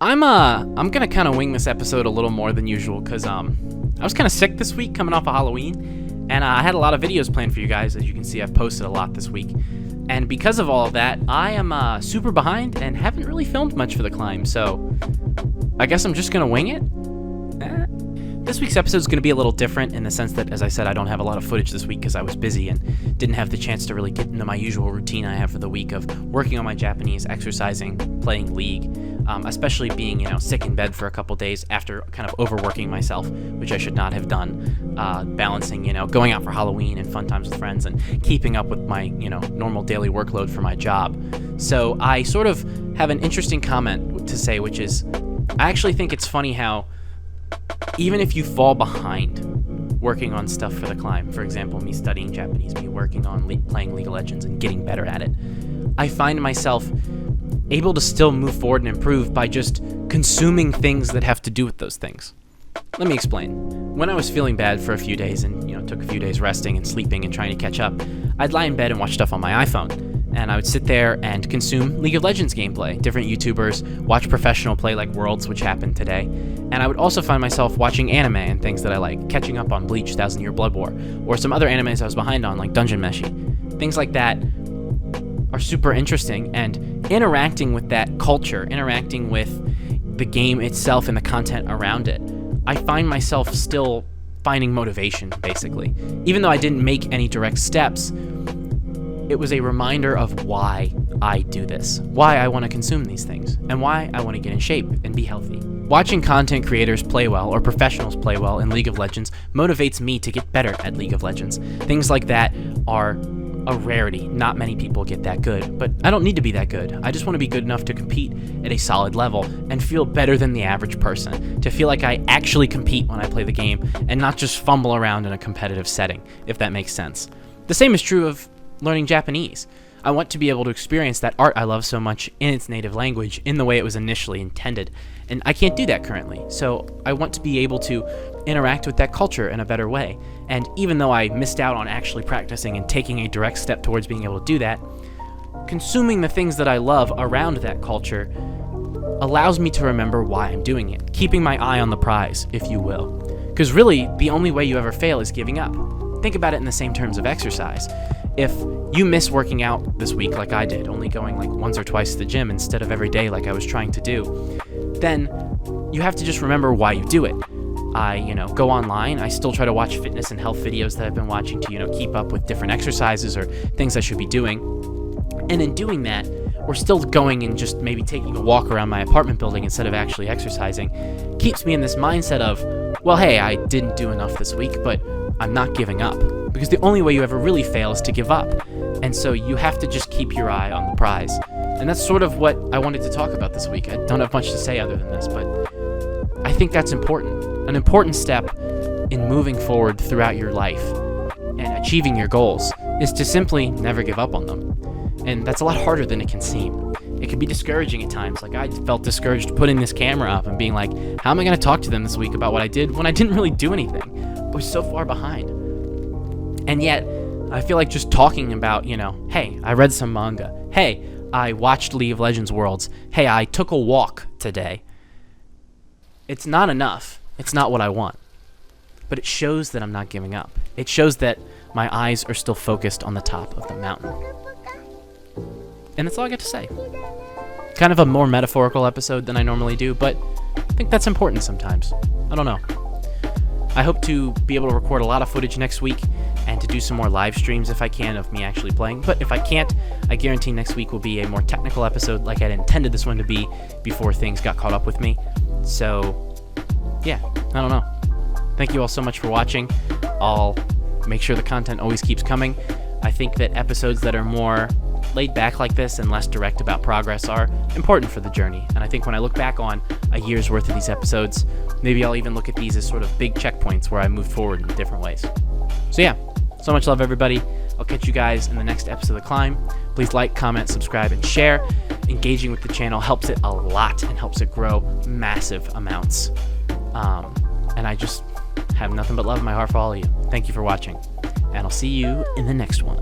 I'm gonna kind of wing this episode a little more than usual because I was kind of sick this week coming off of Halloween, and I had a lot of videos planned for you guys. As you can see, I've posted a lot this week, and because of all of that, I am super behind and haven't really filmed much for the climb. So I guess I'm just gonna wing it. This week's episode is going to be a little different in the sense that, as I said, I don't have a lot of footage this week because I was busy and didn't have the chance to really get into my usual routine I have for the week of working on my Japanese, exercising, playing League, especially being, sick in bed for a couple days after kind of overworking myself, which I should not have done, balancing, going out for Halloween and fun times with friends and keeping up with my, normal daily workload for my job. So I sort of have an interesting comment to say, which is, I actually think it's funny how even if you fall behind working on stuff for the climb, for example, me studying Japanese, me working on playing League of Legends and getting better at it, I find myself able to still move forward and improve by just consuming things that have to do with those things. Let me explain. When I was feeling bad for a few days and, took a few days resting and sleeping and trying to catch up, I'd lie in bed and watch stuff on my iPhone. And I would sit there and consume League of Legends gameplay, different YouTubers, watch professional play like Worlds, which happened today. And I would also find myself watching anime and things that I like, catching up on Bleach, 1000 Year Blood War, or some other animes I was behind on, like Dungeon Meshi. Things like that are super interesting, and interacting with that culture, interacting with the game itself and the content around it, I find myself still finding motivation, basically. Even though I didn't make any direct steps, it was a reminder of why I do this, why I want to consume these things, and why I want to get in shape and be healthy. Watching content creators play well or professionals play well in League of Legends motivates me to get better at League of Legends. Things like that are a rarity. Not many people get that good, but I don't need to be that good. I just want to be good enough to compete at a solid level and feel better than the average person, to feel like I actually compete when I play the game and not just fumble around in a competitive setting, if that makes sense. The same is true of learning Japanese. I want to be able to experience that art I love so much in its native language in the way it was initially intended, and I can't do that currently. So I want to be able to interact with that culture in a better way. And even though I missed out on actually practicing and taking a direct step towards being able to do that, consuming the things that I love around that culture allows me to remember why I'm doing it, keeping my eye on the prize, if you will. Because really, the only way you ever fail is giving up. Think about it in the same terms of exercise. If you miss working out this week like I did, only going like once or twice to the gym instead of every day like I was trying to do, then you have to just remember why you do it. I, go online. I still try to watch fitness and health videos that I've been watching to, keep up with different exercises or things I should be doing. And in doing that, we're still going and just maybe taking a walk around my apartment building instead of actually exercising. Keeps me in this mindset of, well, hey, I didn't do enough this week, but I'm not giving up. Because the only way you ever really fail is to give up. And so you have to just keep your eye on the prize. And that's sort of what I wanted to talk about this week. I don't have much to say other than this, but I think that's important. An important step in moving forward throughout your life and achieving your goals is to simply never give up on them. And that's a lot harder than it can seem. It can be discouraging at times. Like, I felt discouraged putting this camera up and being like, how am I going to talk to them this week about what I did when I didn't really do anything? I was so far behind. And yet, I feel like just talking about, hey, I read some manga. Hey, I watched League of Legends Worlds. Hey, I took a walk today. It's not enough. It's not what I want. But it shows that I'm not giving up. It shows that my eyes are still focused on the top of the mountain. And that's all I got to say. Kind of a more metaphorical episode than I normally do, but I think that's important sometimes. I don't know. I hope to be able to record a lot of footage next week and to do some more live streams if I can of me actually playing. But if I can't, I guarantee next week will be a more technical episode like I'd intended this one to be before things got caught up with me. So, yeah, I don't know. Thank you all so much for watching. I'll make sure the content always keeps coming. I think that episodes that are more laid back like this and less direct about progress are important for the journey. And I think when I look back on a year's worth of these episodes, maybe I'll even look at these as sort of big checkpoints where I moved forward in different ways. So yeah, so much love, everybody. I'll catch you guys in the next episode of The Climb. Please like, comment, subscribe, and share. Engaging with the channel helps it a lot and helps it grow massive amounts. And I just have nothing but love in my heart for all of you. Thank you for watching, and I'll see you in the next one.